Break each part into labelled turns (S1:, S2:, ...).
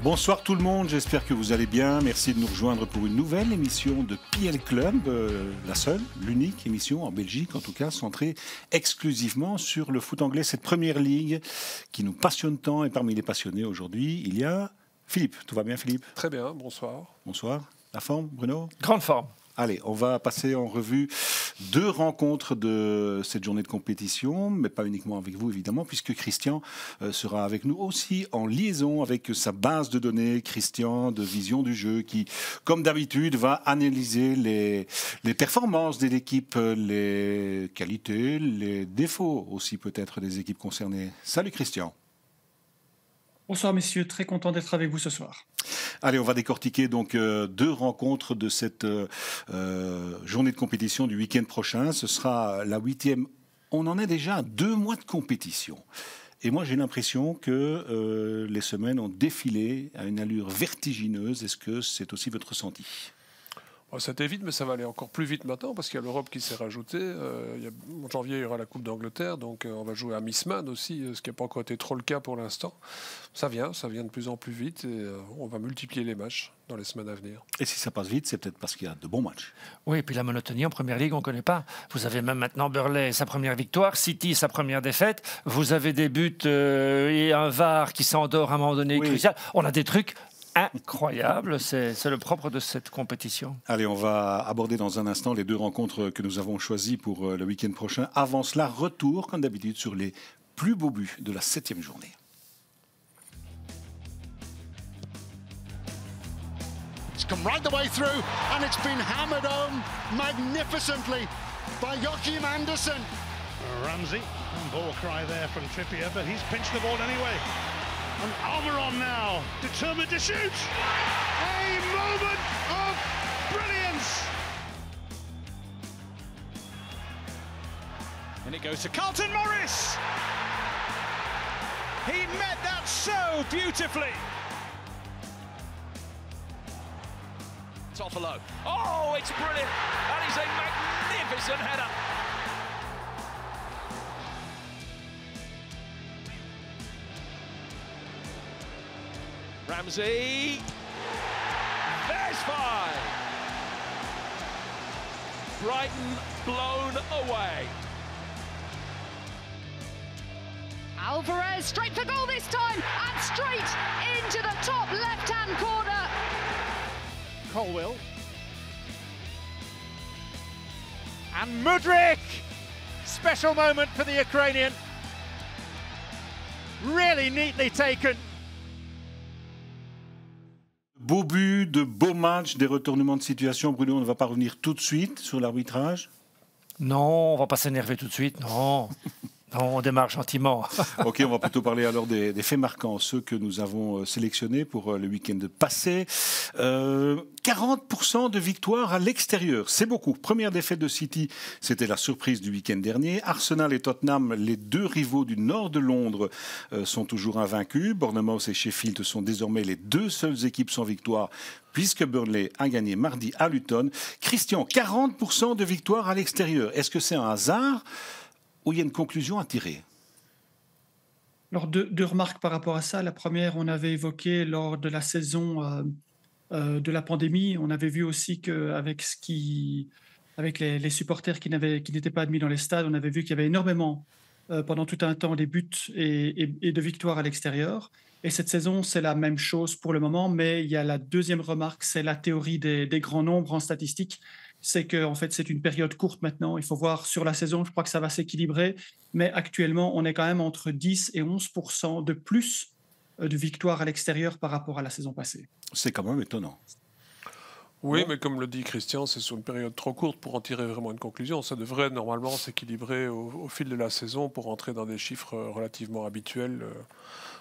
S1: Bonsoir tout le monde, j'espère que vous allez bien. Merci de nous rejoindre pour une nouvelle émission de PL Club, la seule, l'unique émission en Belgique, en tout cas, centrée exclusivement sur le foot anglais, cette première ligue qui nous passionne tant. Et parmi les passionnés aujourd'hui, il y a Philippe. Tout va bien, Philippe?
S2: Très bien, bonsoir.
S1: Bonsoir. La forme, Bruno?
S3: Grande forme.
S1: Allez, on va passer en revue 2 rencontres de cette journée de compétition, mais pas uniquement avec vous évidemment, puisque Christian sera avec nous aussi en liaison avec sa base de données, Christian de Vision du Jeu, qui, comme d'habitude, va analyser les performances de l'équipe, les qualités, les défauts aussi peut-être des équipes concernées. Salut Christian.
S4: Bonsoir messieurs, très content d'être avec vous ce soir.
S1: Allez, on va décortiquer donc 2 rencontres de cette journée de compétition du week-end prochain. Ce sera la 8e. On en est déjà à 2 mois de compétition. Et moi, j'ai l'impression que les semaines ont défilé à une allure vertigineuse. Est-ce que c'est aussi votre ressenti ?
S2: C'était vite, mais ça va aller encore plus vite maintenant parce qu'il y a l'Europe qui s'est rajoutée. En janvier, il y aura la Coupe d'Angleterre, donc on va jouer à Missman aussi, ce qui n'a pas encore été trop le cas pour l'instant. Ça vient de plus en plus vite et on va multiplier les matchs dans les semaines à venir.
S1: Et si ça passe vite, c'est peut-être parce qu'il y a de bons matchs.
S3: Oui, et puis la monotonie en Première Ligue, on ne connaît pas. Vous avez même maintenant Burnley, sa première victoire, City, sa première défaite. Vous avez des buts et un VAR qui s'endort à un moment donné crucial. On a des trucs incroyable, c'est le propre de cette compétition.
S1: Allez, on va aborder dans un instant les 2 rencontres que nous avons choisies pour le week-end prochain. Avant cela, retour, comme d'habitude, sur les plus beaux buts de la 7e journée.
S5: It's come right the way through and it's been hammered home magnificently by Joachim Andersen.
S6: Ramsey, ball cry there from Trippier, but he's pinched the ball anyway. And Almiron now, determined to shoot. A moment of brilliance.
S7: And it goes to Carlton Morris. He met that so beautifully. Toffolo. Oh, it's brilliant. That is a magnificent header. Ramsey, there's 5. Brighton blown away.
S8: Alvarez straight for goal this time and straight into the top left-hand corner.
S7: Colwill. And Mudryk. Special moment for the Ukrainian. Really neatly taken.
S1: Beau but, de beaux matchs, des retournements de situation. Bruno, on ne va pas revenir tout de suite sur l'arbitrage?
S3: Non, on ne va pas s'énerver tout de suite, non. Non, on démarre gentiment.
S1: Ok, on va plutôt parler alors des faits marquants, ceux que nous avons sélectionnés pour le week-end passé. 40% de victoires à l'extérieur, c'est beaucoup. Première défaite de City, c'était la surprise du week-end dernier. Arsenal et Tottenham, les 2 rivaux du nord de Londres, sont toujours invaincus. Bournemouth et Sheffield sont désormais les 2 seules équipes sans victoire, puisque Burnley a gagné mardi à Luton. Christian, 40% de victoires à l'extérieur. Est-ce que c'est un hasard ou il y a une conclusion à tirer?
S4: Alors, 2 remarques par rapport à ça. La première, on avait évoqué lors de la saison de la pandémie, on avait vu aussi qu'avec avec les supporters qui n'étaient pas admis dans les stades, on avait vu qu'il y avait énormément, pendant tout un temps, des buts et de victoires à l'extérieur. Et cette saison, c'est la même chose pour le moment, mais il y a la deuxième remarque, c'est la théorie des grands nombres en statistique. C'est qu'en fait, c'est une période courte maintenant. Il faut voir sur la saison, je crois que ça va s'équilibrer. Mais actuellement, on est quand même entre 10 et 11% de plus de victoires à l'extérieur par rapport à la saison passée.
S1: C'est quand même étonnant.
S2: Oui, mais comme le dit Christian, c'est sur une période trop courte pour en tirer vraiment une conclusion. Ça devrait normalement s'équilibrer au fil de la saison pour entrer dans des chiffres relativement habituels.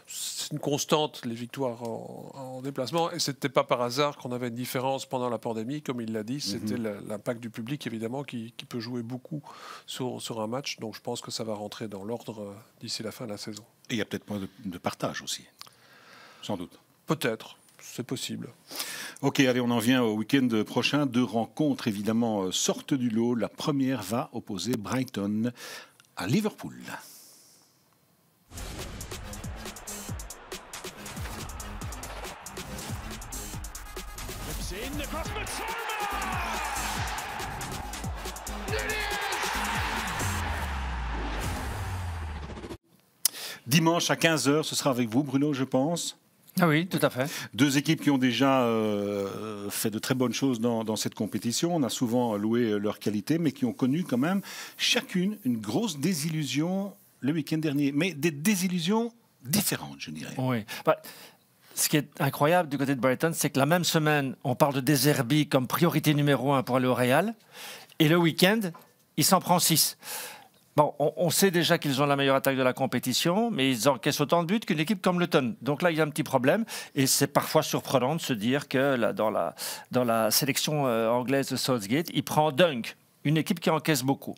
S2: C'est une constante, les victoires en déplacement. Et ce n'était pas par hasard qu'on avait une différence pendant la pandémie. Comme il l'a dit, c'était l'impact du public, évidemment, qui peut jouer beaucoup sur un match. Donc je pense que ça va rentrer dans l'ordre d'ici la fin de la saison.
S1: Et il y a peut-être moins de partage aussi, sans doute.
S2: Peut-être, c'est possible.
S1: Ok, allez, on en vient au week-end prochain. 2 rencontres, évidemment, sortent du lot. La première va opposer Brighton à Liverpool. Dimanche à 15h, ce sera avec vous, Bruno, je pense.
S3: Ah oui, tout à fait.
S1: Deux équipes qui ont déjà fait de très bonnes choses dans cette compétition. On a souvent loué leur qualité, mais qui ont connu quand même chacune une grosse désillusion le week-end dernier. Mais des désillusions différentes, je dirais.
S3: Oui. Ce qui est incroyable du côté de Brighton, c'est que la même semaine, on parle de De Zerbi comme priorité numéro 1 pour aller au Real. Et le week-end, il s'en prend 6. Bon, on sait déjà qu'ils ont la meilleure attaque de la compétition, mais ils encaissent autant de buts qu'une équipe comme Luton. Donc là, il y a un petit problème. Et c'est parfois surprenant de se dire que là, dans la sélection anglaise de Southgate, il prend Dunk, une équipe qui encaisse beaucoup.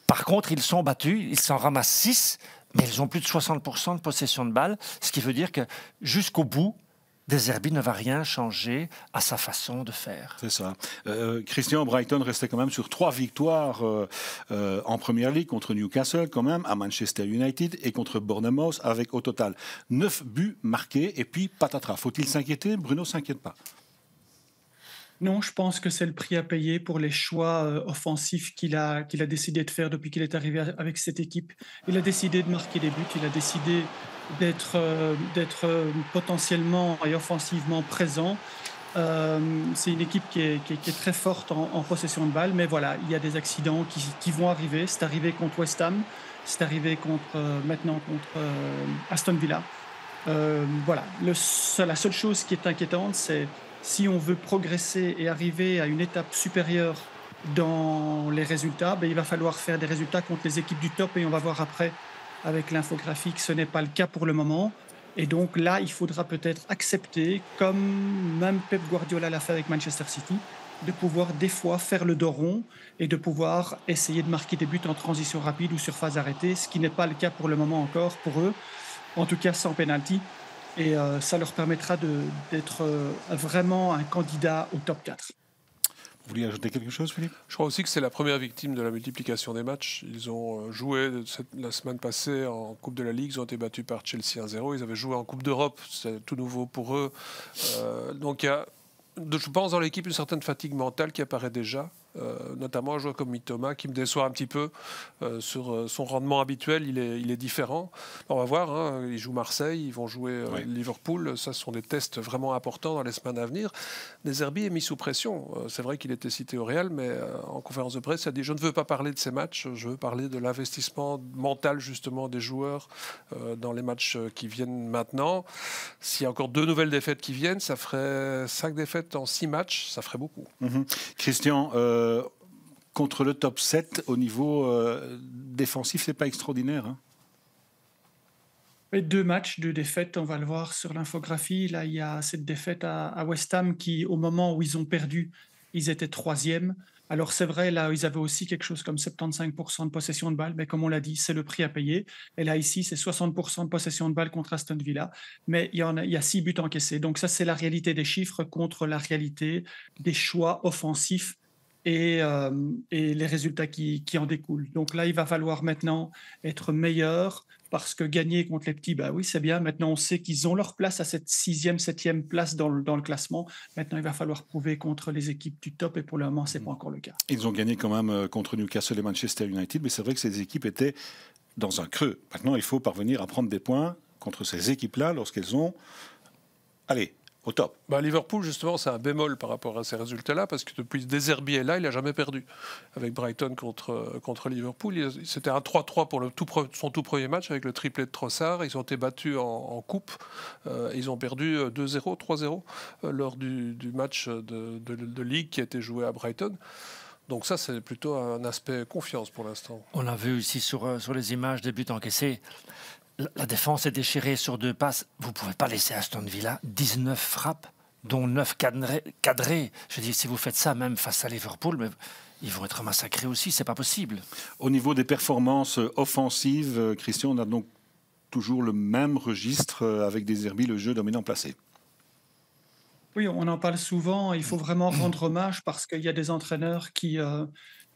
S3: Par contre, ils sont battus, ils s'en ramassent 6, mais ils ont plus de 60% de possession de balle, ce qui veut dire que jusqu'au bout, De Zerbi ne va rien changer à sa façon de faire.
S1: C'est ça. Christian, Brighton restait quand même sur 3 victoires en Première Ligue contre Newcastle, quand même, à Manchester United et contre Bournemouth, avec au total 9 buts marqués et puis patatras. Faut-il s'inquiéter? Bruno s'inquiète pas.
S4: Non, je pense que c'est le prix à payer pour les choix offensifs qu'il a décidé de faire depuis qu'il est arrivé avec cette équipe. Il a décidé de marquer des buts, il a décidé d'être potentiellement et offensivement présent. C'est une équipe qui est très forte en possession de balle, mais voilà, il y a des accidents qui vont arriver. C'est arrivé contre West Ham, c'est arrivé maintenant contre Aston Villa. Voilà, la seule chose qui est inquiétante, c'est si on veut progresser et arriver à une étape supérieure dans les résultats, il va falloir faire des résultats contre les équipes du top, et on va voir après avec l'infographie que ce n'est pas le cas pour le moment. Et donc là, il faudra peut-être accepter, comme même Pep Guardiola l'a fait avec Manchester City, de pouvoir des fois faire le dos rond et de pouvoir essayer de marquer des buts en transition rapide ou sur phase arrêtée, ce qui n'est pas le cas pour le moment encore pour eux, en tout cas sans penalty. Et ça leur permettra d'être vraiment un candidat au top 4.
S1: Vous vouliez ajouter quelque chose, Philippe?
S2: Je crois aussi que c'est la première victime de la multiplication des matchs. Ils ont joué la semaine passée en Coupe de la Ligue, ils ont été battus par Chelsea 1-0. Ils avaient joué en Coupe d'Europe, c'est tout nouveau pour eux. Donc il y a, je pense, dans l'équipe une certaine fatigue mentale qui apparaît déjà. Notamment un joueur comme Mitoma qui me déçoit un petit peu sur son rendement habituel, il est différent. On va voir, hein, ils jouent Marseille, ils vont jouer Liverpool, ça ce sont des tests vraiment importants dans les semaines à venir. De Zerbi est mis sous pression, c'est vrai qu'il était cité au Real, mais en conférence de presse il a dit je ne veux pas parler de ces matchs, je veux parler de l'investissement mental justement des joueurs dans les matchs qui viennent maintenant. S'il y a encore 2 nouvelles défaites qui viennent, ça ferait 5 défaites en 6 matchs, ça ferait beaucoup.
S1: Christian, contre le top 7, au niveau défensif, c'est pas extraordinaire. Hein.
S4: Et 2 matchs, 2 défaites, on va le voir sur l'infographie. Là, il y a cette défaite à West Ham qui, au moment où ils ont perdu, ils étaient 3e. Alors c'est vrai, là, ils avaient aussi quelque chose comme 75% de possession de balle, mais comme on l'a dit, c'est le prix à payer. Et là, ici, c'est 60% de possession de balle contre Aston Villa, mais il y a 6 buts encaissés. Donc ça, c'est la réalité des chiffres contre la réalité des choix offensifs et les résultats qui en découlent. Donc là, il va falloir maintenant être meilleur, parce que gagner contre les petits, oui, c'est bien. Maintenant, on sait qu'ils ont leur place à cette 6e, 7e place dans le classement. Maintenant, il va falloir prouver contre les équipes du top, et pour le moment, ce n'est pas encore le cas.
S1: Ils ont gagné quand même contre Newcastle et Manchester United, mais c'est vrai que ces équipes étaient dans un creux. Maintenant, il faut parvenir à prendre des points contre ces équipes-là lorsqu'elles ont... Allez, au top.
S2: Liverpool, justement, c'est un bémol par rapport à ces résultats-là, parce que depuis De Zerbi est là, il n'a jamais perdu. Avec Brighton contre Liverpool, c'était un 3-3 pour son tout premier match, avec le triplé de Trossard. Ils ont été battus en coupe. Ils ont perdu 2-0, 3-0 lors du match de Ligue qui a été joué à Brighton. Donc ça, c'est plutôt un aspect confiance pour l'instant.
S3: On a vu ici sur les images des buts encaissés. La défense est déchirée sur 2 passes. Vous ne pouvez pas laisser Aston Villa 19 frappes, dont 9 cadrées. Je dis, si vous faites ça même face à Liverpool, mais ils vont être massacrés aussi, c'est pas possible.
S1: Au niveau des performances offensives, Christian, on a donc toujours le même registre avec De Zerbi, le jeu dominant placé.
S4: Oui, on en parle souvent. Il faut vraiment rendre hommage, parce qu'il y a des entraîneurs qui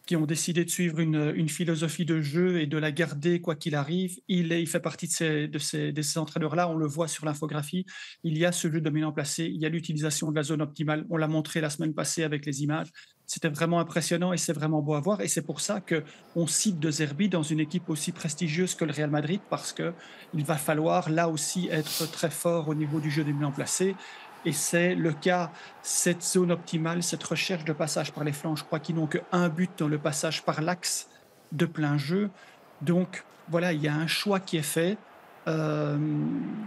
S4: qui ont décidé de suivre une philosophie de jeu et de la garder quoi qu'il arrive. Il fait partie de ces entraîneurs-là, on le voit sur l'infographie. Il y a ce jeu dominant placé, il y a l'utilisation de la zone optimale. On l'a montré la semaine passée avec les images. C'était vraiment impressionnant et c'est vraiment beau à voir. Et c'est pour ça qu'on cite De Zerbi dans une équipe aussi prestigieuse que le Real Madrid, parce qu'il va falloir là aussi être très fort au niveau du jeu dominant placé. Et c'est le cas, cette zone optimale, cette recherche de passage par les flancs. Je crois qu'ils n'ont qu'un but dans le passage par l'axe de plein jeu. Donc voilà, il y a un choix qui est fait.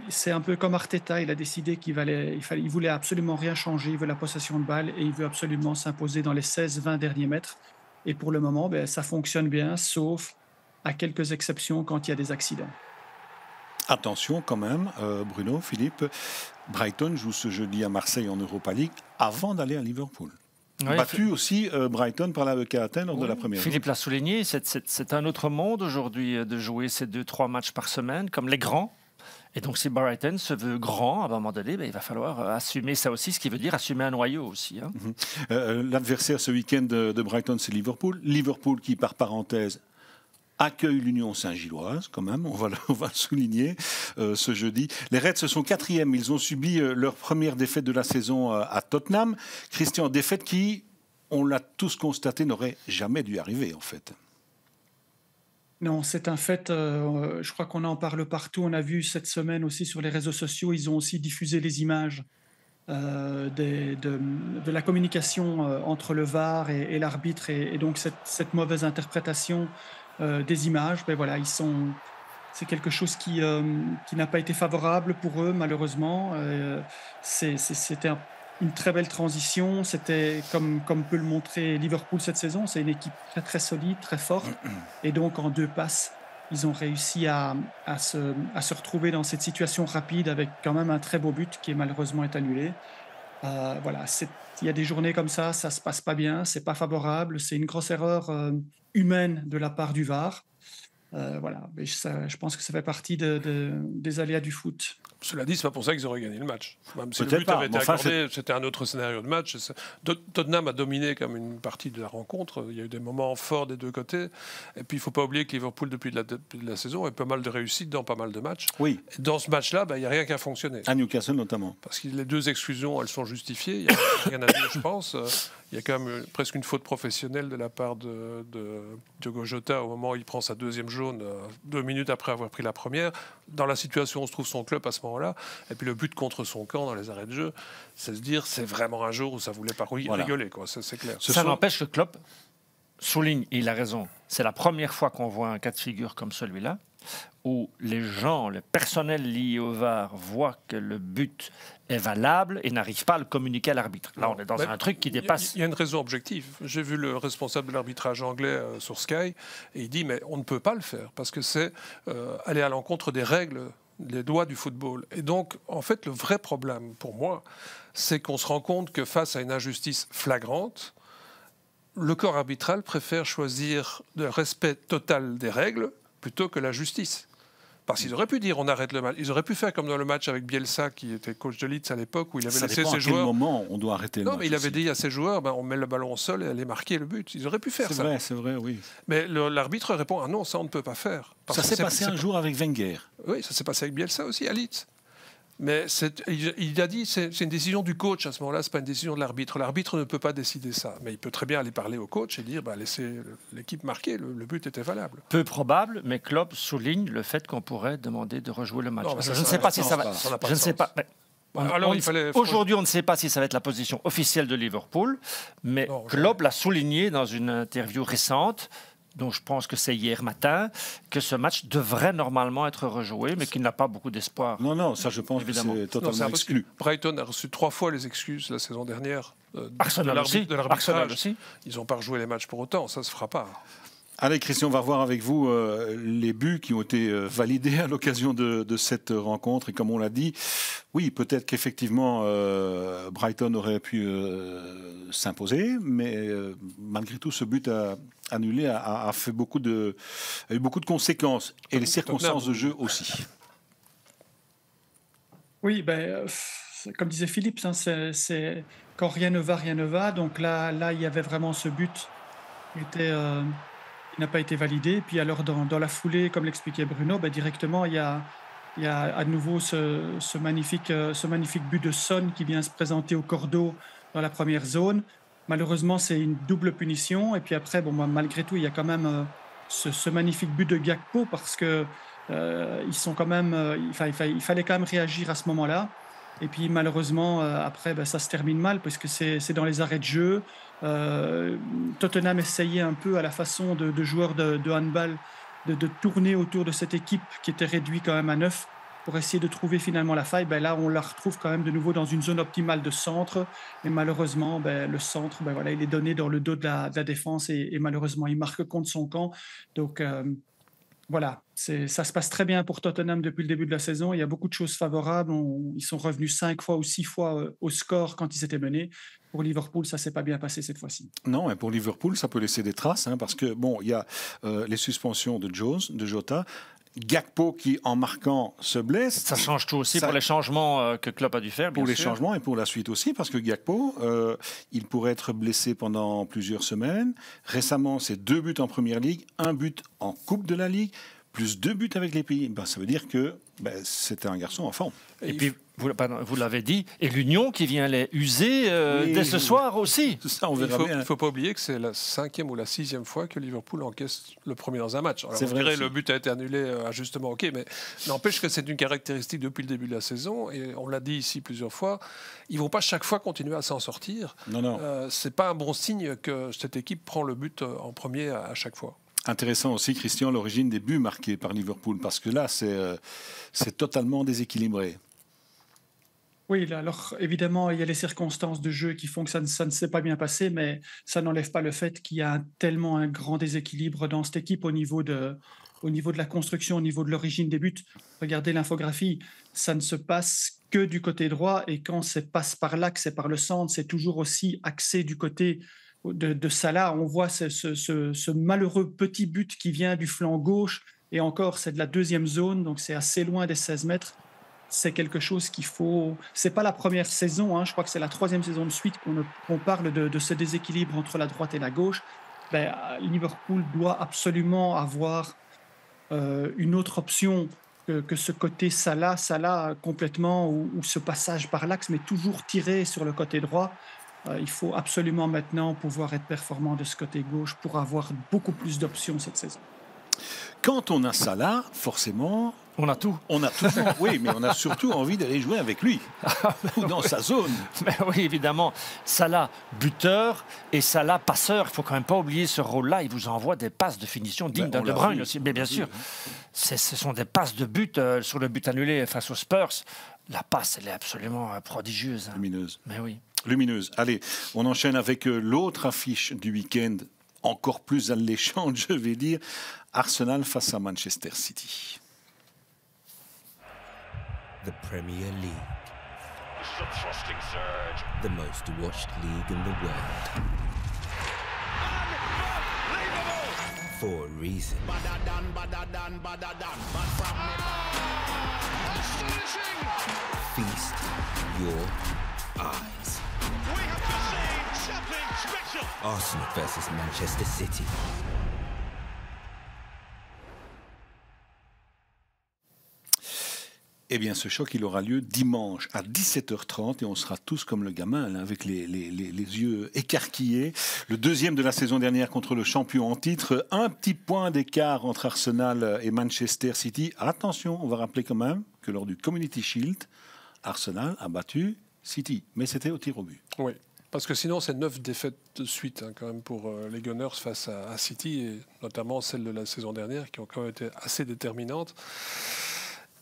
S4: C'est un peu comme Arteta, il a décidé qu'il voulait absolument rien changer, il veut la possession de balle et il veut absolument s'imposer dans les 16-20 derniers mètres. Et pour le moment, ça fonctionne bien, sauf à quelques exceptions quand il y a des accidents.
S1: Attention quand même, Bruno, Philippe, Brighton joue ce jeudi à Marseille en Europa League avant d'aller à Liverpool. Oui, battu aussi Brighton par l'AEK Athènes lors de la première.
S3: Philippe l'a souligné, c'est un autre monde aujourd'hui de jouer ces 2-3 matchs par semaine, comme les grands. Et donc si Brighton se veut grand, à un moment donné, il va falloir assumer ça aussi, ce qui veut dire assumer un noyau aussi. Hein.
S1: L'adversaire ce week-end de Brighton, c'est Liverpool. Liverpool qui, par parenthèse, accueille l'Union Saint-Gilloise, quand même, on va le souligner ce jeudi. Les Reds sont 4e, ils ont subi leur première défaite de la saison à Tottenham. Christian, défaite qui, on l'a tous constaté, n'aurait jamais dû arriver en fait.
S4: Non, c'est un fait, je crois qu'on en parle partout. On a vu cette semaine aussi sur les réseaux sociaux, ils ont aussi diffusé les images de la communication entre le VAR et l'arbitre et donc cette mauvaise interprétation des images. Voilà, c'est quelque chose qui n'a pas été favorable pour eux, malheureusement. C'était une très belle transition. C'était, comme peut le montrer Liverpool cette saison, c'est une équipe très, très solide, très forte. Et donc, en 2 passes, ils ont réussi à se retrouver dans cette situation rapide avec quand même un très beau but qui malheureusement est annulé. Voilà, il y a des journées comme ça se passe pas bien, c'est pas favorable, c'est une grosse erreur humaine de la part du VAR. Voilà, mais je pense que ça fait partie des aléas du foot.
S2: Cela dit, c'est pas pour ça qu'ils auraient gagné le match. Même si le but avait été accordé, c'était un autre scénario de match. Tottenham a dominé comme une partie de la rencontre. Il y a eu des moments forts des deux côtés. Et puis, il ne faut pas oublier que Liverpool, depuis la saison, a pas mal de réussites dans pas mal de matchs.
S1: Oui.
S2: Et dans ce match-là, il n'y a rien qui a fonctionné.
S1: À Newcastle, notamment.
S2: Parce que les 2 exclusions, elles sont justifiées. Il n'y a rien à dire, je pense. Il y a quand même presque une faute professionnelle de la part de Diogo Jota au moment où il prend sa 2e jaune, 2 minutes après avoir pris la première. Dans la situation où se trouve son club à ce moment-là, et puis le but contre son camp dans les arrêts de jeu, c'est se dire c'est vraiment un jour où ça voulait pas rigoler, quoi. C'est clair.
S3: Ça n'empêche que Klopp souligne, et il a raison, c'est la première fois qu'on voit un cas de figure comme celui-là, où les gens, le personnel lié au VAR voient que le but est valable et n'arrivent pas à le communiquer à l'arbitre. Là, on est dans un truc qui dépasse...
S2: Il y a une raison objective. J'ai vu le responsable de l'arbitrage anglais sur Sky, et il dit, mais on ne peut pas le faire, parce que c'est aller à l'encontre des règles, les lois du football. Et donc, en fait, le vrai problème, pour moi, c'est qu'on se rend compte que face à une injustice flagrante, le corps arbitral préfère choisir le respect total des règles plutôt que la justice. Parce qu'ils auraient pu dire on arrête le match. Ils auraient pu faire comme dans le match avec Bielsa, qui était coach de Leeds à l'époque, où il avait laissé ses joueurs.
S1: À quel moment on doit arrêter le match?
S2: Non, mais il avait dit à ses joueurs on met le ballon au sol et allez marquer le but. Ils auraient pu faire ça.
S1: C'est vrai, oui.
S2: Mais l'arbitre répond non, ça on ne peut pas faire.
S1: Ça s'est passé un jour avec Wenger.
S2: Oui, ça s'est passé avec Bielsa aussi à Leeds. Mais il a dit c'est une décision du coach à ce moment-là, c'est pas une décision de l'arbitre. L'arbitre ne peut pas décider ça, mais il peut très bien aller parler au coach et dire laissez l'équipe marquer, le but était valable.
S3: Peu probable, mais Klopp souligne le fait qu'on pourrait demander de rejouer le match. Je ne sais pas si ça va. Je ne sais pas. Aujourd'hui, on ne sait pas si ça va être la position officielle de Liverpool, mais Klopp l'a souligné dans une interview récente. Donc je pense que c'est hier matin, que ce match devrait normalement être rejoué, mais qu'il n'a pas beaucoup d'espoir.
S1: Non, ça je pense évidemment que c'est totalement exclu.
S2: Brighton a reçu 3 fois les excuses la saison dernière
S3: Arsenal aussi.
S2: Ils n'ont pas rejoué les matchs pour autant, ça ne se fera pas.
S1: Allez Christian, on va voir avec vous les buts qui ont été validés à l'occasion de cette rencontre. Et comme on l'a dit, oui, peut-être qu'effectivement Brighton aurait pu s'imposer, mais malgré tout, ce but annulé a eu beaucoup de conséquences. Et les circonstances de jeu aussi.
S4: Oui, comme disait Philippe, c'est quand rien ne va, rien ne va. Donc là, il y avait vraiment ce but n'a pas été validé. Puis alors, dans la foulée, comme l'expliquait Bruno, directement, il y a à nouveau ce magnifique but de Son qui vient se présenter au cordeau dans la première zone. Malheureusement, c'est une double punition. Et puis après, malgré tout, il y a quand même ce magnifique but de Gakpo parce que ils sont quand même, il fallait quand même réagir à ce moment-là. Et puis malheureusement, après, ça se termine mal parce que c'est dans les arrêts de jeu. Tottenham essayait un peu à la façon de joueurs de handball de tourner autour de cette équipe qui était réduite quand même à 9 pour essayer de trouver finalement la faille. Là, on la retrouve quand même de nouveau dans une zone optimale de centre. Et malheureusement, le centre, il est donné dans le dos de la défense et malheureusement, il marque contre son camp. Donc, voilà, ça se passe très bien pour Tottenham depuis le début de la saison. Il y a beaucoup de choses favorables. Ils sont revenus 5 fois ou 6 fois au score quand ils étaient menés. Pour Liverpool, ça ne s'est pas bien passé cette fois-ci.
S1: Non, et pour Liverpool, ça peut laisser des traces, parce que, il y a les suspensions de Jota, Gakpo qui, en marquant, se blesse.
S3: Ça change tout aussi pour les changements que Klopp a dû faire, bien
S1: pour
S3: sûr.
S1: Les changements et pour la suite aussi, parce que Gakpo, il pourrait être blessé pendant plusieurs semaines. Récemment, c'est 2 buts en Première Ligue, 1 but en Coupe de la Ligue, plus 2 buts avec les Pays. Ça veut dire que c'était un garçon en forme.
S3: Et puis, vous l'avez dit, et l'Union qui vient les user dès ce soir aussi.
S2: Ça, on verra bien. Il ne faut pas oublier que c'est la 5e ou la 6e fois que Liverpool encaisse le premier dans un match. Alors, on dirait le but a été annulé injustement, ok, mais n'empêche que c'est une caractéristique depuis le début de la saison, et on l'a dit ici plusieurs fois, ils ne vont pas chaque fois continuer à s'en sortir.
S1: Non.
S2: Ce n'est pas un bon signe que cette équipe prend le but en premier à chaque fois.
S1: Intéressant aussi, Christian, l'origine des buts marqués par Liverpool, parce que là, c'est totalement déséquilibré.
S4: Oui, alors évidemment, il y a les circonstances de jeu qui font que ça ne s'est pas bien passé, mais ça n'enlève pas le fait qu'il y a tellement un grand déséquilibre dans cette équipe au niveau de la construction, au niveau de l'origine des buts. Regardez l'infographie, ça ne se passe que du côté droit, et quand ça passe par l'axe et par le centre, c'est toujours aussi axé du côté de Salah. On voit ce malheureux petit but qui vient du flanc gauche, et encore, c'est de la deuxième zone, donc c'est assez loin des 16 mètres. C'est quelque chose qu'il faut... C'est pas la première saison, je crois que c'est la 3e saison de suite qu'on parle de ce déséquilibre entre la droite et la gauche. Liverpool doit absolument avoir une autre option que ce côté Salah complètement, ou ce passage par l'axe, mais toujours tiré sur le côté droit. Il faut absolument maintenant pouvoir être performant de ce côté gauche pour avoir beaucoup plus d'options cette saison.
S1: Quand on a Salah, forcément...
S3: On a tout.
S1: On a tout, oui, mais on a surtout envie d'aller jouer avec lui, ou dans sa zone.
S3: Mais oui, évidemment. Salah, buteur, et Salah, passeur. Il ne faut quand même pas oublier ce rôle-là. Il vous envoie des passes de finition dignes d'un De Bruyne aussi. Mais bien sûr, ce sont des passes de but sur le but annulé face aux Spurs. La passe, elle est absolument prodigieuse.
S1: Lumineuse.
S3: Mais oui.
S1: Lumineuse. Allez, on enchaîne avec l'autre affiche du week-end, encore plus alléchante, je vais dire. Arsenal face à Manchester City.
S9: The Premier League. The most watched league in the world. For a reason. Feast your eyes.
S6: We have just seen something special.
S9: Arsenal versus Manchester City.
S1: Eh bien, ce choc, il aura lieu dimanche à 17h30 et on sera tous comme le gamin, là, avec les yeux écarquillés. Le 2e de la saison dernière contre le champion en titre. Un petit point d'écart entre Arsenal et Manchester City. Attention, on va rappeler quand même que lors du Community Shield, Arsenal a battu City. Mais c'était au tir au but.
S2: Oui, parce que sinon, c'est 9 défaites de suite quand même pour les Gunners face à City, et notamment celles de la saison dernière qui ont quand même été assez déterminantes.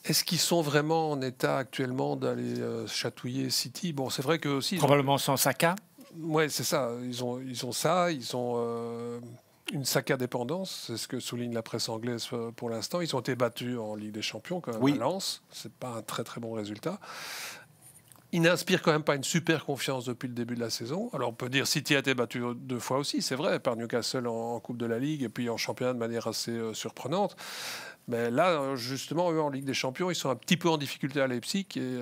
S2: Est-ce qu'ils sont vraiment en état actuellement d'aller chatouiller City? Bon, c'est vrai que aussi
S3: probablement sans Saka.
S2: Oui, c'est ça. Ils ont ça. Ils ont une Saka dépendance. C'est ce que souligne la presse anglaise pour l'instant. Ils ont été battus en Ligue des Champions quand même à Lens. C'est pas un très très bon résultat. Ils n'inspirent quand même pas une super confiance depuis le début de la saison. Alors on peut dire City a été battu 2 fois aussi, c'est vrai, par Newcastle en Coupe de la Ligue et puis en championnat de manière assez surprenante. Mais là, justement, eux, en Ligue des Champions, ils sont un petit peu en difficulté à Leipzig. Et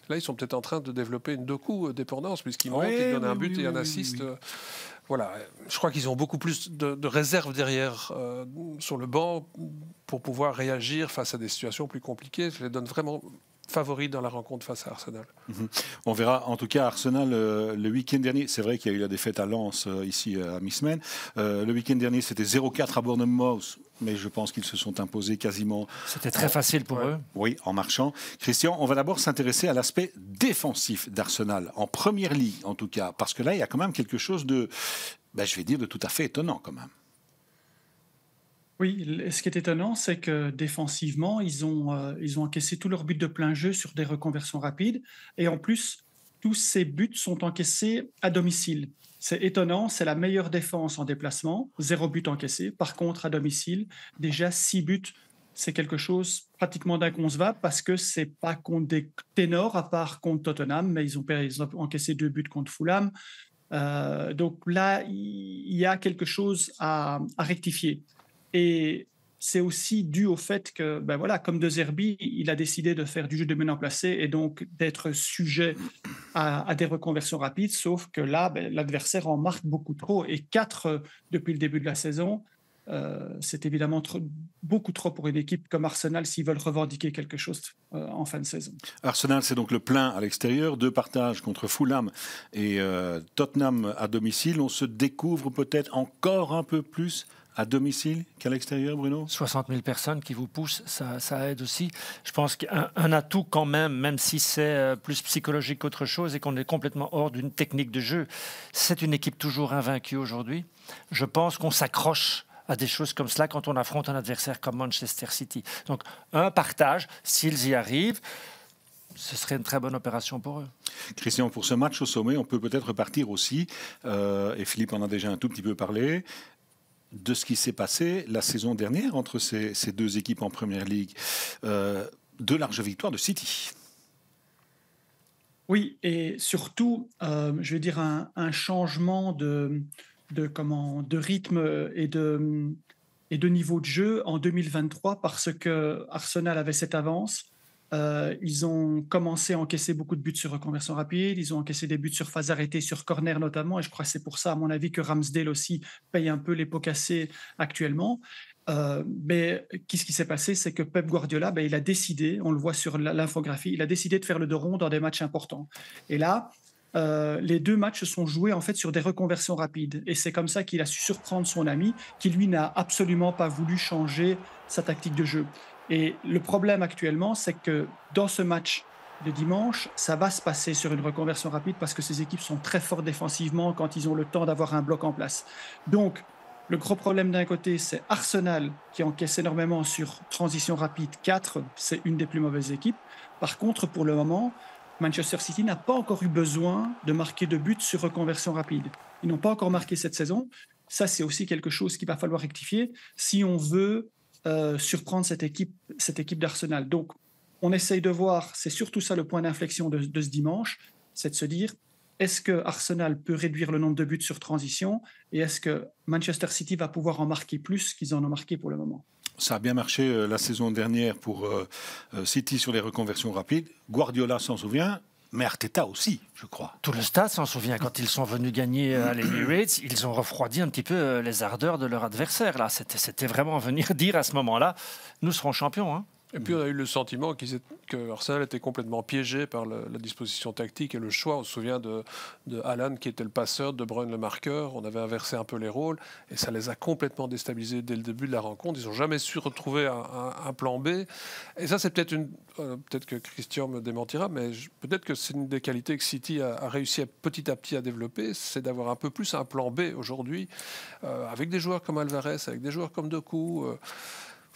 S2: là, ils sont peut-être en train de développer une Doku dépendance, puisqu'ils montent, ils donnent un but et un assist. voilà, je crois qu'ils ont beaucoup plus de réserves derrière sur le banc pour pouvoir réagir face à des situations plus compliquées. Je les donne vraiment favoris dans la rencontre face à Arsenal.
S1: On verra en tout cas Arsenal le week-end dernier. C'est vrai qu'il y a eu la défaite à Lens ici à mi-semaine. Le week-end dernier, c'était 0-4 à Bournemouth, mais je pense qu'ils se sont imposés quasiment.
S3: C'était très facile pour eux.
S1: Oui, en marchant. Christian, on va d'abord s'intéresser à l'aspect défensif d'Arsenal, en première ligue en tout cas, parce que là, il y a quand même quelque chose de, je vais dire, de tout à fait étonnant quand même.
S4: Oui, ce qui est étonnant, c'est que défensivement, ils ont encaissé tous leurs buts de plein jeu sur des reconversions rapides. Et en plus, tous ces buts sont encaissés à domicile. C'est étonnant, c'est la meilleure défense en déplacement, 0 but encaissé. Par contre, à domicile, déjà 6 buts, c'est quelque chose pratiquement d'inconcevable parce que ce n'est pas contre des ténors, à part contre Tottenham, mais ils ont encaissé 2 buts contre Fulham. Donc là, il y a quelque chose à rectifier. Et c'est aussi dû au fait que, comme De Zerbi, il a décidé de faire du jeu de menant placé et donc d'être sujet à des reconversions rapides, sauf que là, l'adversaire en marque beaucoup trop. Et 4 depuis le début de la saison, c'est évidemment beaucoup trop pour une équipe comme Arsenal s'ils veulent revendiquer quelque chose en fin de saison.
S1: Arsenal, c'est donc le plein à l'extérieur, 2 partages contre Fulham et Tottenham à domicile. On se découvre peut-être encore un peu plus à domicile qu'à l'extérieur, Bruno ?
S3: 60 000 personnes qui vous poussent, ça aide aussi. Je pense qu'un atout quand même si c'est plus psychologique qu'autre chose et qu'on est complètement hors d'une technique de jeu, c'est une équipe toujours invaincue aujourd'hui. Je pense qu'on s'accroche à des choses comme cela quand on affronte un adversaire comme Manchester City. Donc un partage, s'ils y arrivent, ce serait une très bonne opération pour eux.
S1: Christian, pour ce match au sommet, on peut peut-être repartir aussi, et Philippe en a déjà un tout petit peu parlé, de ce qui s'est passé la saison dernière entre ces 2 équipes en Première Ligue. 2 larges victoires de City.
S4: Oui, et surtout, je vais dire un changement de rythme et de niveau de jeu en 2023 parce que Arsenal avait cette avance. Ils ont commencé à encaisser beaucoup de buts sur reconversion rapide, ils ont encaissé des buts sur phase arrêtée, sur corner notamment, et je crois que c'est pour ça, à mon avis, que Ramsdale aussi paye un peu les pots cassés actuellement. Mais qu'est-ce qui s'est passé? C'est que Pep Guardiola, il a décidé, on le voit sur l'infographie, il a décidé de faire le dos rond dans des matchs importants. Et là, les 2 matchs se sont joués en fait sur des reconversions rapides. Et c'est comme ça qu'il a su surprendre son ami, qui lui n'a absolument pas voulu changer sa tactique de jeu. Et le problème actuellement, c'est que dans ce match de dimanche, ça va se passer sur une reconversion rapide parce que ces équipes sont très fortes défensivement quand ils ont le temps d'avoir un bloc en place. Donc, le gros problème d'un côté, c'est Arsenal qui encaisse énormément sur transition rapide 4, c'est une des plus mauvaises équipes. Par contre, pour le moment, Manchester City n'a pas encore eu besoin de marquer de buts sur reconversion rapide. Ils n'ont pas encore marqué cette saison. Ça, c'est aussi quelque chose qu'il va falloir rectifier si on veut surprendre cette équipe d'Arsenal. Donc, on essaye de voir, c'est surtout ça le point d'inflexion de ce dimanche, c'est de se dire, est-ce que Arsenal peut réduire le nombre de buts sur transition et est-ce que Manchester City va pouvoir en marquer plus qu'ils en ont marqué pour le moment?
S1: Ça a bien marché la saison dernière pour City sur les reconversions rapides. Guardiola s'en souvient. Mais Arteta aussi, je crois.
S3: Tout le stade s'en souvient. Quand ils sont venus gagner à l'Emirates, ils ont refroidi un petit peu les ardeurs de leur adversaire. Là, c'était vraiment venir dire à ce moment-là, nous serons champions. Hein.
S2: Et puis on a eu le sentiment que Arsenal était complètement piégé par la disposition tactique et le choix. On se souvient de Haaland qui était le passeur, De Bruyne le marqueur. On avait inversé un peu les rôles et ça les a complètement déstabilisés dès le début de la rencontre. Ils n'ont jamais su retrouver un plan B. Et ça, c'est peut-être que Christian me démentira, mais peut-être que c'est une des qualités que City a réussi petit à petit à développer, c'est d'avoir un peu plus un plan B aujourd'hui, avec des joueurs comme Alvarez, avec des joueurs comme Doku.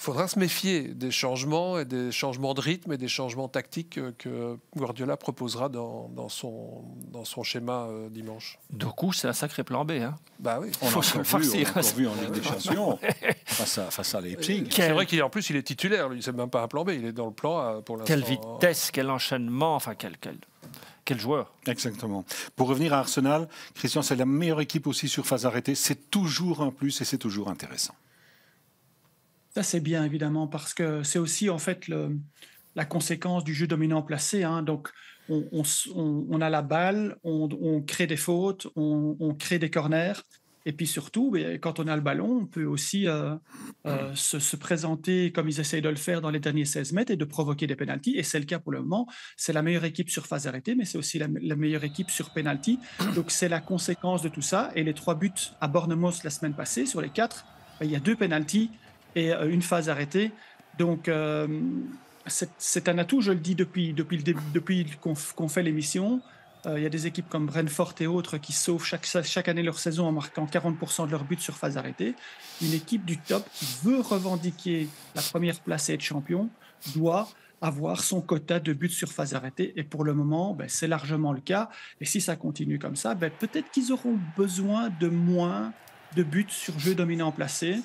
S2: Il faudra se méfier des changements et des changements de rythme et des changements tactiques que Guardiola proposera dans son schéma dimanche.
S3: Doku, c'est un sacré plan B. Hein.
S1: Bah oui, on l'a encore vu en Ligue des Champions face à Leipzig.
S2: C'est vrai qu'en plus il est titulaire, lui, c'est même pas un plan B, il est dans le plan A pour l'instant.
S3: Quelle vitesse, quel enchaînement, enfin quel joueur.
S1: Exactement. Pour revenir à Arsenal, Christian, c'est la meilleure équipe aussi sur phase arrêtée. C'est toujours un plus et c'est toujours intéressant.
S4: Ça, c'est bien, évidemment, parce que c'est aussi, en fait, la conséquence du jeu dominant placé. Hein. Donc, on a la balle, on crée des fautes, on crée des corners. Et puis surtout, quand on a le ballon, on peut aussi se présenter comme ils essayent de le faire dans les derniers 16 mètres et de provoquer des pénaltys. Et c'est le cas pour le moment. C'est la meilleure équipe sur phase arrêtée, mais c'est aussi la meilleure équipe sur pénalty. Donc c'est la conséquence de tout ça. Et les 3 buts à Bournemouth la semaine passée, sur les 4, il y a 2 pénaltys et une phase arrêtée. Donc c'est un atout, je le dis depuis qu'on fait l'émission. Il y a des équipes comme Brentford et autres qui sauvent chaque année leur saison en marquant 40% de leurs buts sur phase arrêtée. Une équipe du top qui veut revendiquer la première place et être champion doit avoir son quota de buts sur phase arrêtée. Et pour le moment, c'est largement le cas. Et si ça continue comme ça, peut-être qu'ils auront besoin de moins de buts sur jeu dominant placé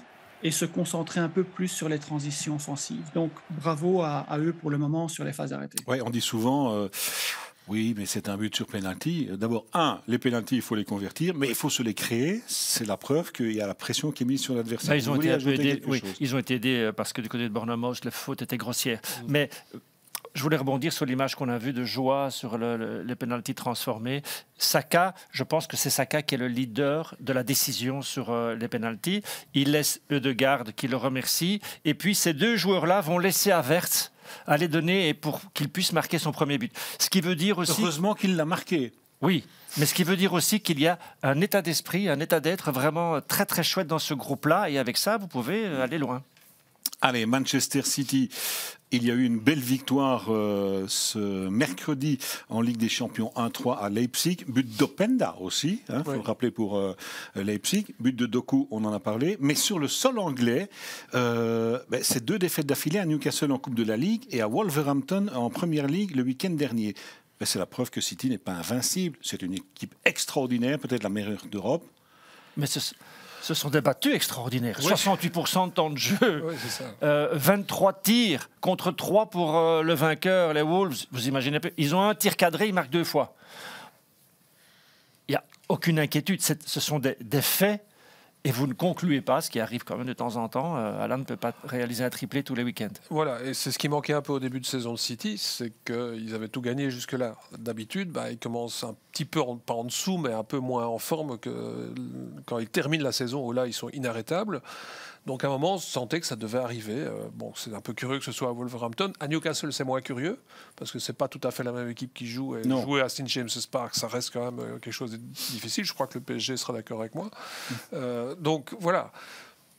S4: et se concentrer un peu plus sur les transitions offensives. Donc bravo à eux pour le moment sur les phases arrêtées.
S1: Ouais, on dit souvent... Oui, mais c'est un but sur pénalty. D'abord, les pénaltys, il faut les convertir, mais il faut se les créer. C'est la preuve qu'il y a la pression qui est mise sur l'adversaire.
S3: Ils ont été aidés parce que du côté de Bournemouth, les fautes étaient grossières. Mais je voulais rebondir sur l'image qu'on a vue de Joa sur les pénaltys transformés. Saka, je pense que c'est Saka qui est le leader de la décision sur les pénaltys. Il laisse Ødegaard qui le remercie. Et puis, ces 2 joueurs-là vont laisser Havertz aller donner et pour qu'il puisse marquer son premier but. Ce qui veut dire aussi...
S1: Heureusement qu'il l'a marqué.
S3: Oui, mais ce qui veut dire aussi qu'il y a un état d'esprit, un état d'être vraiment très très chouette dans ce groupe-là et avec ça, vous pouvez aller loin.
S1: Allez, Manchester City, il y a eu une belle victoire ce mercredi en Ligue des Champions 1-3 à Leipzig. But d'Openda aussi, il faut le rappeler pour Leipzig. But de Doku, on en a parlé. Mais sur le sol anglais, c'est 2 défaites d'affilée à Newcastle en Coupe de la Ligue et à Wolverhampton en Première Ligue le week-end dernier. C'est la preuve que City n'est pas invincible. C'est une équipe extraordinaire, peut-être la meilleure d'Europe.
S3: Mais ce sont des battus extraordinaires. 68% de temps de jeu, 23 tirs contre 3 pour le vainqueur, les Wolves. Vous imaginez pas, ils ont un tir cadré, ils marquent 2 fois. Il n'y a aucune inquiétude. Ce sont des faits et vous ne concluez pas, ce qui arrive quand même de temps en temps. Alain ne peut pas réaliser un triplé tous les week-ends.
S2: Voilà, et c'est ce qui manquait un peu au début de saison de City, c'est qu'ils avaient tout gagné jusque-là. D'habitude, ils commencent un petit peu, pas en dessous, mais un peu moins en forme que quand ils terminent la saison, où là, ils sont inarrêtables. Donc à un moment, on sentait que ça devait arriver. C'est un peu curieux que ce soit à Wolverhampton. À Newcastle, c'est moins curieux, parce que c'est pas tout à fait la même équipe qui joue. Et jouer à St. James's Park, ça reste quand même quelque chose de difficile. Je crois que le PSG sera d'accord avec moi. Donc voilà.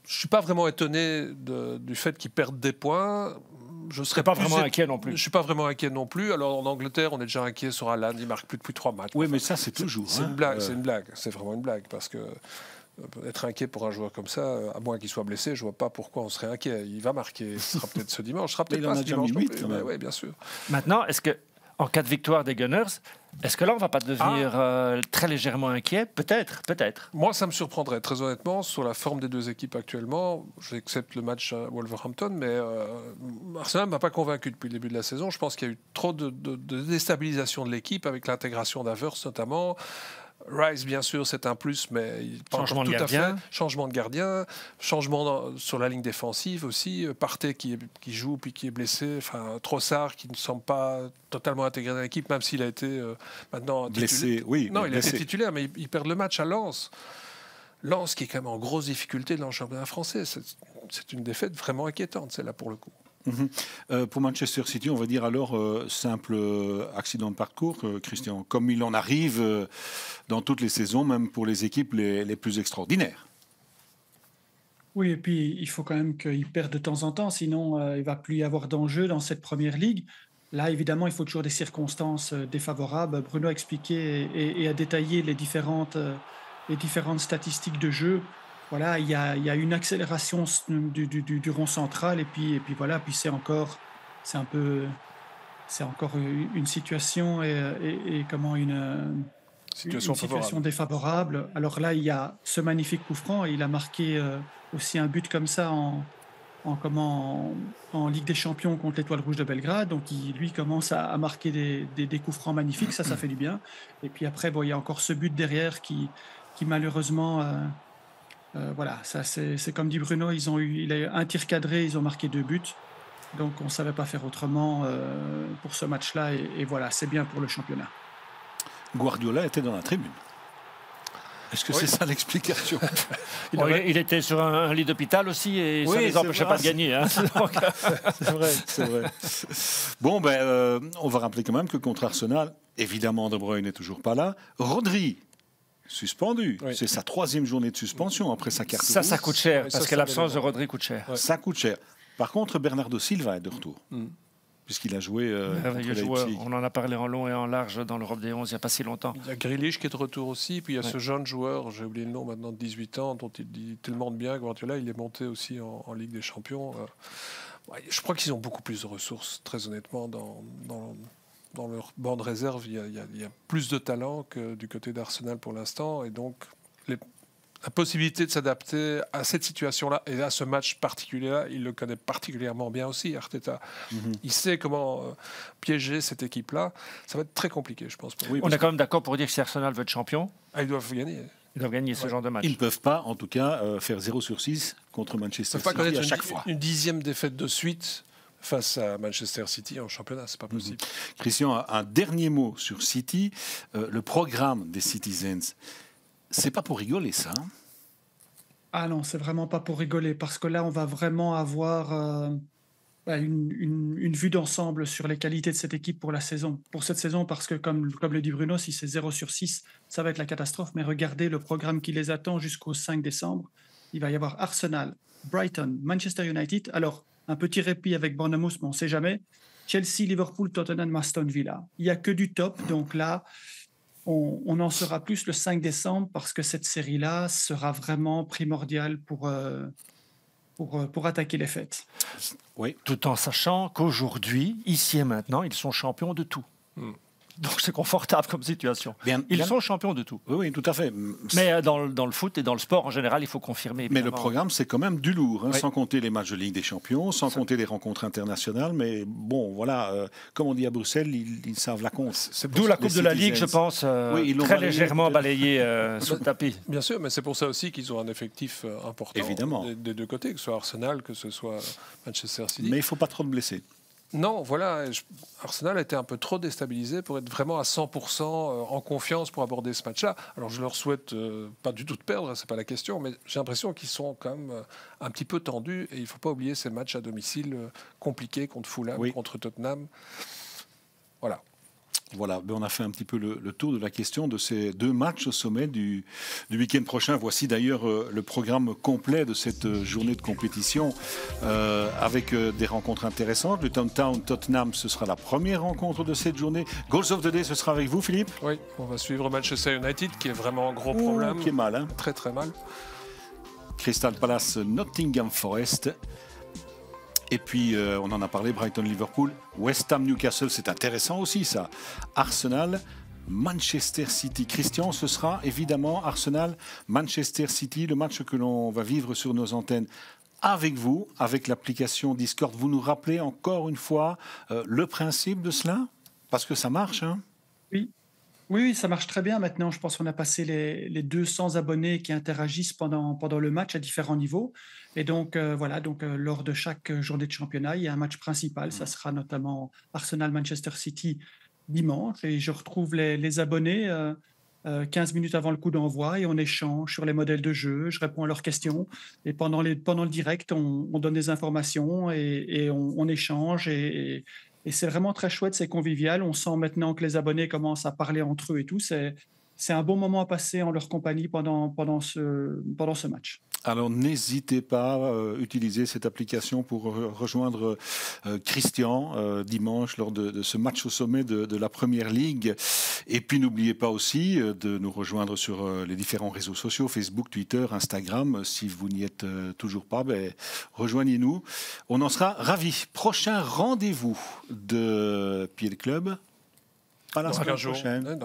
S2: Je suis pas vraiment étonné du fait qu'ils perdent des points. Je serais
S3: pas vraiment inquiet non plus.
S2: Je suis pas vraiment inquiet non plus. Alors en Angleterre, on est déjà inquiet sur Haaland. Il marque plus depuis 3 matchs.
S1: Oui, mais ça, c'est toujours.
S2: C'est une blague. C'est une blague. C'est vraiment une blague, parce que être inquiet pour un joueur comme ça, à moins qu'il soit blessé, je vois pas pourquoi on serait inquiet. Il va marquer. Ce sera peut-être ce dimanche. Ce sera peut-être pas ce dimanche non plus. Oui, bien sûr.
S3: Maintenant, est-ce que en cas de victoire des Gunners, est-ce que là, on ne va pas devenir très légèrement inquiet ? Peut-être.
S2: Moi, ça me surprendrait, très honnêtement, sur la forme des 2 équipes actuellement. J'accepte le match à Wolverhampton, mais Arsenal ne m'a pas convaincu depuis le début de la saison. Je pense qu'il y a eu trop de déstabilisation de l'équipe, avec l'intégration d'Havertz notamment. Rice, bien sûr, c'est un plus, mais
S3: changement de gardien.
S2: Changement de gardien, changement sur la ligne défensive aussi. Partey qui joue puis qui est blessé. Enfin, Trossard qui ne semble pas totalement intégré dans l'équipe, même s'il a été maintenant
S1: blessé. Oui,
S2: non, il a été titulaire, mais ils perdent le match à Lens. Lens qui est quand même en grosse difficulté dans le championnat français. C'est une défaite vraiment inquiétante, celle-là, pour le coup.
S1: Pour Manchester City, on va dire alors simple accident de parcours, Christian, comme il en arrive dans toutes les saisons, même pour les équipes les plus extraordinaires.
S4: Oui, et puis il faut quand même qu'ils perdent de temps en temps, sinon il ne va plus y avoir d'enjeu dans cette première ligue. Là, évidemment, il faut toujours des circonstances défavorables. Bruno a expliqué et a détaillé les différentes statistiques de jeu. Voilà, il y a une accélération du rond central et puis voilà, puis c'est encore une situation et comment une situation défavorable. Alors là, il y a ce magnifique coup franc et il a marqué aussi un but comme ça en Ligue des Champions contre l'Étoile Rouge de Belgrade. Donc lui commence à marquer des coups francs magnifiques, ça fait du bien. Et puis après, il y a encore ce but derrière qui malheureusement voilà, ça c'est comme dit Bruno, il a eu un tir cadré, ils ont marqué 2 buts. Donc on ne savait pas faire autrement pour ce match-là. Et voilà, c'est bien pour le championnat.
S1: Guardiola était dans la tribune. Est-ce que c'est ça l'explication?
S3: Il était sur un lit d'hôpital aussi et ça ne les empêchait pas de gagner. Hein.
S1: C'est vrai, c'est vrai. Bon, on va rappeler quand même que contre Arsenal, évidemment, De Bruyne n'est toujours pas là. Rodri, suspendu. Oui. C'est sa 3e journée de suspension après sa carte rouge.
S3: Ça coûte cher, parce que l'absence de Rodri coûte cher.
S1: Ouais. Ça coûte cher. Par contre, Bernardo Silva est de retour. Puisqu'il a joué
S3: joueur. On en a parlé en long et en large dans l'Europe des 11 il n'y a pas si longtemps.
S2: Il y a Grealish qui est de retour aussi, puis il y a ce jeune joueur, j'ai oublié le nom maintenant, de 18 ans, dont il dit tellement de bien, Guardiola, il est monté aussi en Ligue des Champions. Je crois qu'ils ont beaucoup plus de ressources, très honnêtement, dans leur banc de réserve. Il y a plus de talent que du côté d'Arsenal pour l'instant, et donc la possibilité de s'adapter à cette situation-là et à ce match particulier-là, il le connaît particulièrement bien aussi, Arteta. Il sait comment piéger cette équipe-là. Ça va être très compliqué, je pense.
S3: On est quand même d'accord pour dire que si Arsenal veut être champion,
S2: ils doivent gagner.
S3: Ils doivent gagner ce genre de match.
S1: Ils ne peuvent pas, en tout cas, faire 0/6 contre Manchester City à chaque fois.
S2: Une 10e défaite de suite face à Manchester City en championnat, c'est pas possible.
S1: Christian, un dernier mot sur City. Le programme des Citizens, c'est pas pour rigoler, ça.
S4: Ah non, c'est vraiment pas pour rigoler, parce que là, on va vraiment avoir une vue d'ensemble sur les qualités de cette équipe pour cette saison, parce que comme le dit Bruno, si c'est 0/6, ça va être la catastrophe. Mais regardez le programme qui les attend jusqu'au 5 décembre. Il va y avoir Arsenal, Brighton, Manchester United. Alors, un petit répit avec Bournemouth, mais on ne sait jamais. Chelsea, Liverpool, Tottenham, Aston Villa. Il n'y a que du top, donc là... On en saura plus le 5 décembre parce que cette série-là sera vraiment primordiale pour attaquer les fêtes.
S3: Oui. Tout en sachant qu'aujourd'hui, ici et maintenant, ils sont champions de tout. Donc c'est confortable comme situation. Ils sont champions de tout.
S1: Oui, tout à fait.
S3: Mais dans le foot et dans le sport, en général, il faut confirmer.
S1: Évidemment. Mais le programme, c'est quand même du lourd, sans compter les matchs de Ligue des Champions, sans compter les rencontres internationales. Mais bon, voilà, comme on dit à Bruxelles, ils savent la compte.
S3: D'où la Coupe de la Ligue, je pense, très légèrement balayée sous le tapis.
S2: Bien sûr, mais c'est pour ça aussi qu'ils ont un effectif important.
S1: Évidemment.
S2: Des deux côtés, que ce soit Arsenal, que ce soit Manchester City.
S1: Mais il ne faut pas trop de blessés.
S2: Non, voilà, Arsenal a été un peu trop déstabilisé pour être vraiment à 100% en confiance pour aborder ce match-là. Alors je leur souhaite pas du tout de perdre, c'est pas la question, mais j'ai l'impression qu'ils sont quand même un petit peu tendus et il faut pas oublier ces matchs à domicile compliqués contre Fulham, contre Tottenham. Voilà.
S1: Voilà, on a fait un petit peu le tour de la question de ces 2 matchs au sommet du week-end prochain. Voici d'ailleurs le programme complet de cette journée de compétition avec des rencontres intéressantes. Le Tottenham, ce sera la première rencontre de cette journée. Goals of the Day, ce sera avec vous, Philippe?
S2: Oui, on va suivre Manchester United qui est vraiment un gros problème.
S1: Qui est mal, hein?
S2: Très très mal.
S1: Crystal Palace, Nottingham Forest. Et puis, on en a parlé, Brighton-Liverpool, West Ham-Newcastle, c'est intéressant aussi ça. Arsenal, Manchester City. Christian, ce sera évidemment Arsenal-Manchester City, le match que l'on va vivre sur nos antennes avec vous, avec l'application Discord. Vous nous rappelez encore une fois le principe de cela? Parce que ça marche, hein?
S4: Oui, ça marche très bien maintenant. Je pense qu'on a passé les 200 abonnés qui interagissent pendant le match à différents niveaux. Et donc, lors de chaque journée de championnat, il y a un match principal. Ça sera notamment Arsenal-Manchester City dimanche. Et je retrouve les abonnés 15 minutes avant le coup d'envoi et on échange sur les modèles de jeu. Je réponds à leurs questions. Et pendant le direct, on donne des informations et on échange. Et c'est vraiment très chouette, c'est convivial. On sent maintenant que les abonnés commencent à parler entre eux et tout. C'est un bon moment à passer en leur compagnie pendant ce match.
S1: Alors n'hésitez pas à utiliser cette application pour rejoindre Christian dimanche lors de ce match au sommet de la Première Ligue. Et puis n'oubliez pas aussi de nous rejoindre sur les différents réseaux sociaux, Facebook, Twitter, Instagram. Si vous n'y êtes toujours pas, rejoignez-nous. On en sera ravis. Prochain rendez-vous de Pied le Club.
S2: Dans 15 jours.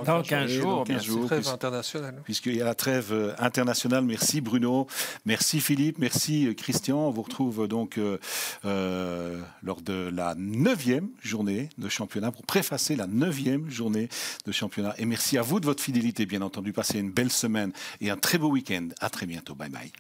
S3: Dans 15 jours,
S2: bien sûr. Trêve internationale.
S1: Puisqu'il y a la trêve internationale. Merci Bruno, merci Philippe, merci Christian. On vous retrouve donc lors de la 9e journée de championnat pour préfacer la 9e journée de championnat. Et merci à vous de votre fidélité, bien entendu. Passez une belle semaine et un très beau week-end. À très bientôt. Bye bye.